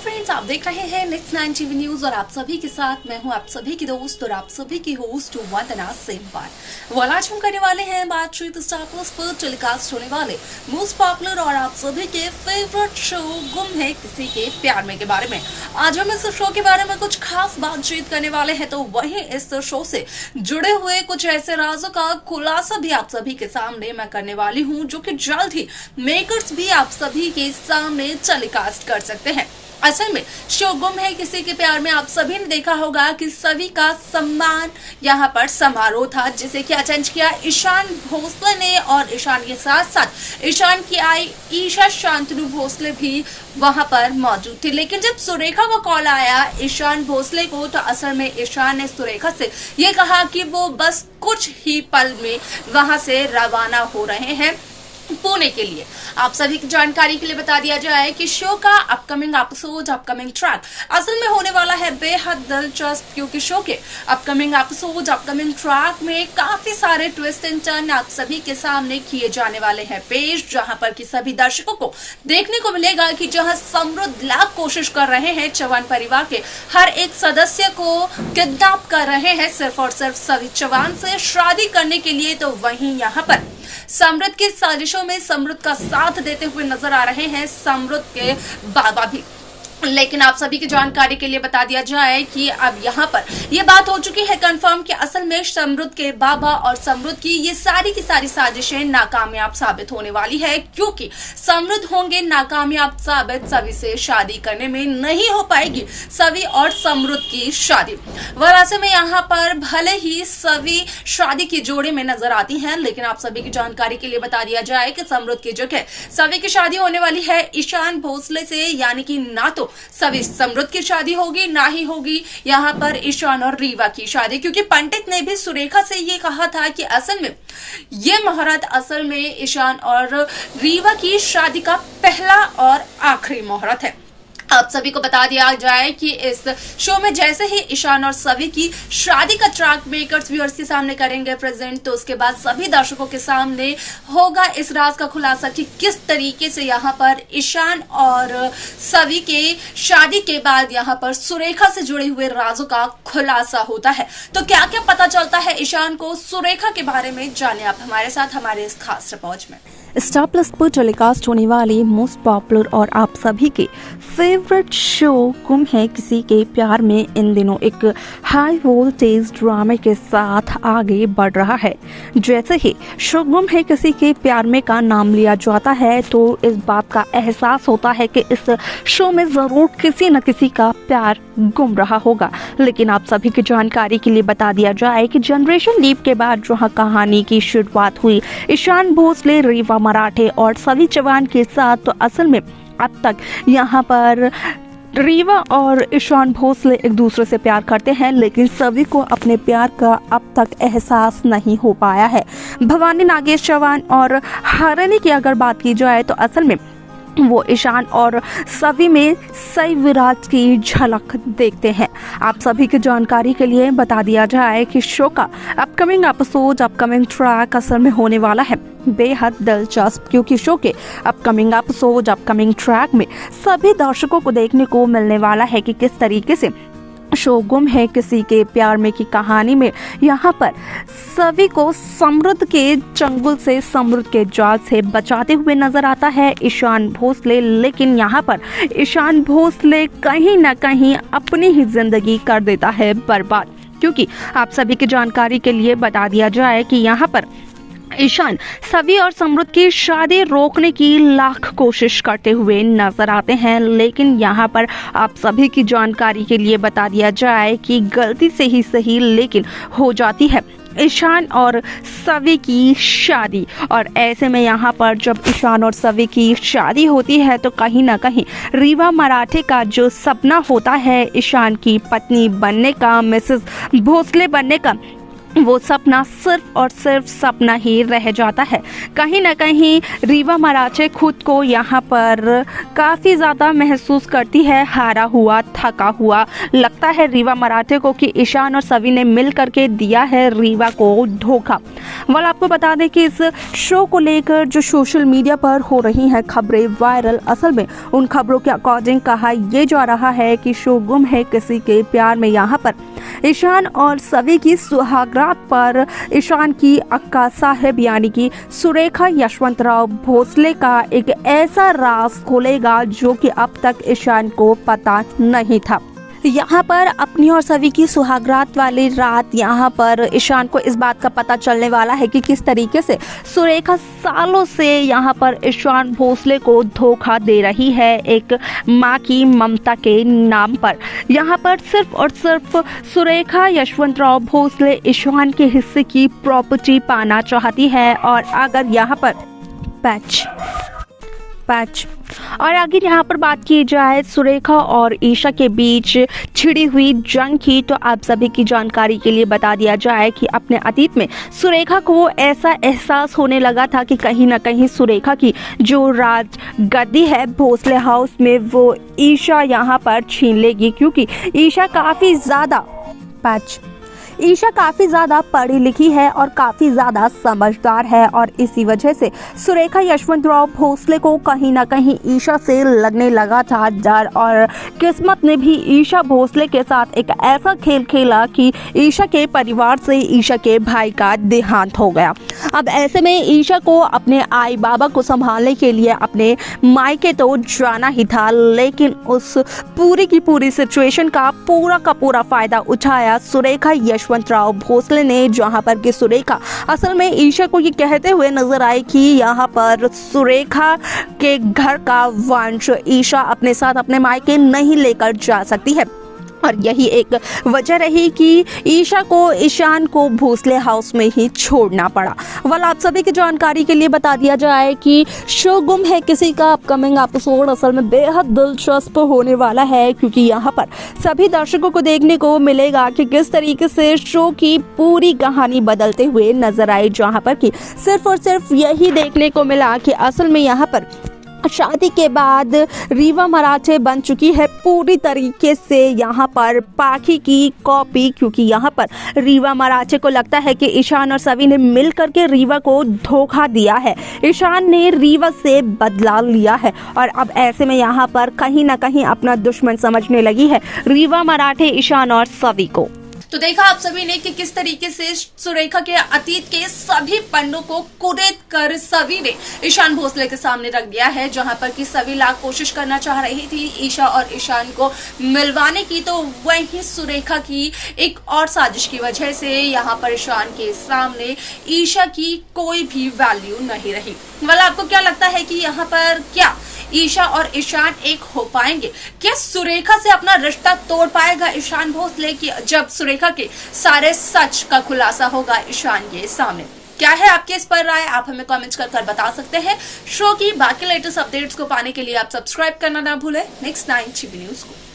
Friends, आप देख रहे हैं नेक्स्ट 9 टीवी न्यूज और आप सभी के साथ मैं हूं आप सभी की दोस्त और आप सभी की होस्ट वंदना सेमवाल। आज हम करने वाले हैं बातचीत स्टार प्लस पर टेलीकास्ट होने वाले मोस्ट पॉपुलर और आप सभी के फेवरेट शो गुम है किसी के प्यार में के बारे में। आज हम इस शो के बारे में कुछ खास बातचीत करने वाले हैं, तो वहीं इस शो से जुड़े हुए कुछ ऐसे राजों का खुलासा भी आप सभी के सामने मैं करने वाली हूँ, जो कि जल्द ही मेकर्स भी आप सभी के सामने टेलीकास्ट कर सकते हैं। असल में शो गुम है किसी के प्यार में आप सभी ने देखा होगा कि सभी का सम्मान यहाँ पर समारोह था, जिसे कि अटेंड किया ईशान भोसले ने और ईशान के साथ साथ ईशान की आई ईशा शांतनु भोसले भी वहां पर मौजूद थी। लेकिन जब सुरेखा का कॉल आया ईशान भोसले को, तो असल में ईशान ने सुरेखा से ये कहा कि वो बस कुछ ही पल में वहां से रवाना हो रहे हैं पुणे के लिए। आप सभी की जानकारी के लिए बता दिया जाए कि शो का अपकमिंग एपिसोड, अपकमिंग ट्रैक असल में होने वाला है बेहद दिलचस्प, क्योंकि शो के अपकमिंग एपिसोड, अपकमिंग ट्रैक में काफी सारे ट्विस्ट एंड टर्न आप सभी के सामने किए जाने वाले हैं पेश, जहां पर कि सभी दर्शकों को देखने को मिलेगा कि जहां समृद्ध लाख कोशिश कर रहे हैं चौहान परिवार के हर एक सदस्य को किडनैप कर रहे हैं सिर्फ और सिर्फ सभी चौहान से शादी करने के लिए, तो वहीं यहाँ पर समृद्ध की साजिशों में समृद्ध का साथ देते हुए नजर आ रहे हैं समृद्ध के बाबा भी। लेकिन आप सभी की जानकारी के लिए बता दिया जाए कि अब यहाँ पर ये बात हो चुकी है कंफर्म कि असल में समृद्ध के बाबा और समृद्ध की ये सारी की सारी साजिशें नाकामयाब साबित होने वाली है, क्योंकि समृद्ध होंगे नाकामयाब साबित, सभी से शादी करने में नहीं हो पाएगी सभी और समृद्ध की शादी। वैसे में यहाँ पर भले ही सभी शादी की जोड़े में नजर आती है, लेकिन आप सभी की जानकारी के लिए बता दिया जाए कि समृद्ध की जगह सभी की शादी होने वाली है ईशान भोसले से, यानी कि ना तो सभी समृद्ध की शादी होगी ना ही होगी यहाँ पर ईशान और रीवा की शादी, क्योंकि पंडित ने भी सुरेखा से ये कहा था कि असल में ये मुहूर्त असल में ईशान और रीवा की शादी का पहला और आखिरी मुहूर्त है। आप सभी को बता दिया जाए कि इस शो में जैसे ही ईशान और सभी की शादी का ट्रैक मेकर्स व्यूअर्स के सामने करेंगे प्रेजेंट, तो उसके बाद सभी दर्शकों के सामने होगा इस राज का खुलासा कि किस तरीके से यहाँ पर ईशान और सभी के शादी के बाद यहाँ पर सुरेखा से जुड़े हुए राजों का खुलासा होता है। तो क्या क्या पता चलता है ईशान को सुरेखा के बारे में, जाने आप हमारे साथ हमारे इस खास रिपोर्ट में। स्टार प्लस पर टेलीकास्ट होने वाली मोस्ट पॉपुलर और आप सभी के फेवरेट शो गुम है किसी के प्यार में इन दिनों एक हाई वोल्टेज ड्रामे के साथ आगे बढ़ रहा है। जैसे ही शो गुम है किसी के प्यार में का नाम लिया जाता है, तो इस बात का एहसास होता है कि इस शो में जरूर किसी न किसी का प्यार गुम रहा होगा। लेकिन आप सभी की जानकारी के लिए बता दिया जाए कि जनरेशन लीप के बाद जहां कहानी की शुरुआत हुई ईशान भोसले, रीवा मराठे और सभी चौहान के साथ, तो असल में अब तक यहाँ पर रीवा और ईशान भोसले एक दूसरे से प्यार करते हैं, लेकिन सभी को अपने प्यार का अब तक एहसास नहीं हो पाया है। भवानी नागेश चौहान और हारानी की अगर बात की जाए, तो असल में वो ईशान और सभी में सई विराज की झलक देखते हैं। आप सभी की जानकारी के लिए बता दिया जाए कि शो का अपकमिंग एपिसोड, अपकमिंग ट्रैक असल में होने वाला है बेहद दिलचस्प, क्योंकि शो के अपकमिंग एपिसोड, अपकमिंग ट्रैक में सभी दर्शकों को देखने को मिलने वाला है कि किस तरीके से शो गुम है किसी के प्यार में की कहानी में यहाँ पर सभी को समृद्ध के चंगुल से, समृद्ध के जाल से बचाते हुए नजर आता है ईशान भोसले। लेकिन यहाँ पर ईशान भोसले कहीं ना कहीं अपनी ही जिंदगी कर देता है बर्बाद, क्योंकि आप सभी की जानकारी के लिए बता दिया जाए कि यहाँ पर ईशान सभी और समृद्ध की शादी रोकने की लाख कोशिश करते हुए नजर आते हैं। लेकिन यहाँ पर आप सभी की जानकारी के लिए बता दिया जाए कि गलती से ही सही लेकिन हो जाती है ईशान और सभी की शादी। और ऐसे में यहाँ पर जब ईशान और सभी की शादी होती है, तो कहीं ना कहीं रीवा मराठे का जो सपना होता है ईशान की पत्नी बनने का, मिसेस भोसले बनने का, वो सपना सिर्फ और सिर्फ सपना ही रह जाता है। कहीं ना कहीं रीवा मराठे खुद को यहाँ पर काफ़ी ज़्यादा महसूस करती है हारा हुआ, थका हुआ। लगता है रीवा मराठे को कि ईशान और सभी ने मिल करके दिया है रीवा को धोखा। वाल आपको बता दें कि इस शो को लेकर जो सोशल मीडिया पर हो रही हैं खबरें वायरल, असल में उन खबरों के अकॉर्डिंग कहा यह जा रहा है कि शो गुम है किसी के प्यार में यहाँ पर ईशान और सवी की सुहागरात पर ईशान की अक्का साहिब यानी कि सुरेखा यशवंतराव भोसले का एक ऐसा राज खोलेगा जो कि अब तक ईशान को पता नहीं था। यहाँ पर अपनी और सवी की सुहागरात वाली रात यहाँ पर ईशान को इस बात का पता चलने वाला है कि किस तरीके से सुरेखा सालों से यहाँ पर ईशान भोसले को धोखा दे रही है एक माँ की ममता के नाम पर। यहाँ पर सिर्फ और सिर्फ सुरेखा यशवंतराव भोसले ईशान के हिस्से की प्रॉपर्टी पाना चाहती है। और अगर यहाँ पर पैच और अगर यहाँ पर बात की जाए सुरेखा और ईशा के बीच छिड़ी हुई जंग की, तो आप सभी की जानकारी के लिए बता दिया जाए कि अपने अतीत में सुरेखा को ऐसा एहसास होने लगा था कि कहीं ना कहीं सुरेखा की जो राज गद्दी है भोसले हाउस में वो ईशा यहाँ पर छीन लेगी, क्योंकि ईशा काफ़ी ज़्यादा पढ़ी लिखी है और काफ़ी ज़्यादा समझदार है। और इसी वजह से सुरेखा यशवंतराव भोसले को कहीं ना कहीं ईशा से लगने लगा था डर, और किस्मत ने भी ईशा भोसले के साथ एक ऐसा खेल खेला कि ईशा के परिवार से ईशा के भाई का देहांत हो गया। अब ऐसे में ईशा को अपने आई बाबा को संभालने के लिए अपने मायके तो जाना ही था, लेकिन उस पूरी की पूरी सिचुएशन का पूरा फायदा उठाया सुरेखा यशवंतराव भोसले ने, जहां पर कि सुरेखा असल में ईशा को ये कहते हुए नजर आई कि यहाँ पर सुरेखा के घर का वंश ईशा अपने साथ अपने मायके नहीं लेकर जा सकती है। और यही एक वजह रही कि ईशा को ईशान को भोसले हाउस में ही छोड़ना पड़ा। वाल आप सभी की जानकारी के लिए बता दिया जाए कि शो गुम है किसी का अपकमिंग एपिसोड असल में बेहद दिलचस्प होने वाला है, क्योंकि यहाँ पर सभी दर्शकों को देखने को मिलेगा कि किस तरीके से शो की पूरी कहानी बदलते हुए नजर आई, जहाँ पर कि सिर्फ और सिर्फ यही देखने को मिला कि असल में यहाँ पर शादी के बाद रीवा मराठे बन चुकी है पूरी तरीके से यहाँ पर पाखी की कॉपी, क्योंकि यहाँ पर रीवा मराठे को लगता है कि ईशान और सवी ने मिल करके रीवा को धोखा दिया है, ईशान ने रीवा से बदला लिया है और अब ऐसे में यहाँ पर कहीं ना कहीं अपना दुश्मन समझने लगी है रीवा मराठे ईशान और सवी को। तो देखा आप सभी ने कि किस तरीके से सुरेखा के अतीत के सभी पन्नों को कुरेद कर सवी ने ईशान भोसले के सामने रख दिया है, जहां पर कि सवी लाख कोशिश करना चाह रही थी ईशा और ईशान को मिलवाने की, तो वहीं सुरेखा की एक और साजिश की वजह से यहां पर ईशान के सामने ईशा की कोई भी वैल्यू नहीं रही। वाला आपको क्या लगता है कि यहाँ पर क्या ईशा और ईशान एक हो पाएंगे? क्या सुरेखा से अपना रिश्ता तोड़ पाएगा ईशान भोसले की जब सुरेखा के सारे सच का खुलासा होगा ईशान के सामने? क्या है आपके इस पर राय? आप हमें कमेंट्स कर बता सकते हैं। शो की बाकी लेटेस्ट अपडेट्स को पाने के लिए आप सब्सक्राइब करना ना भूलें नेक्स्ट 9 टीवी न्यूज को।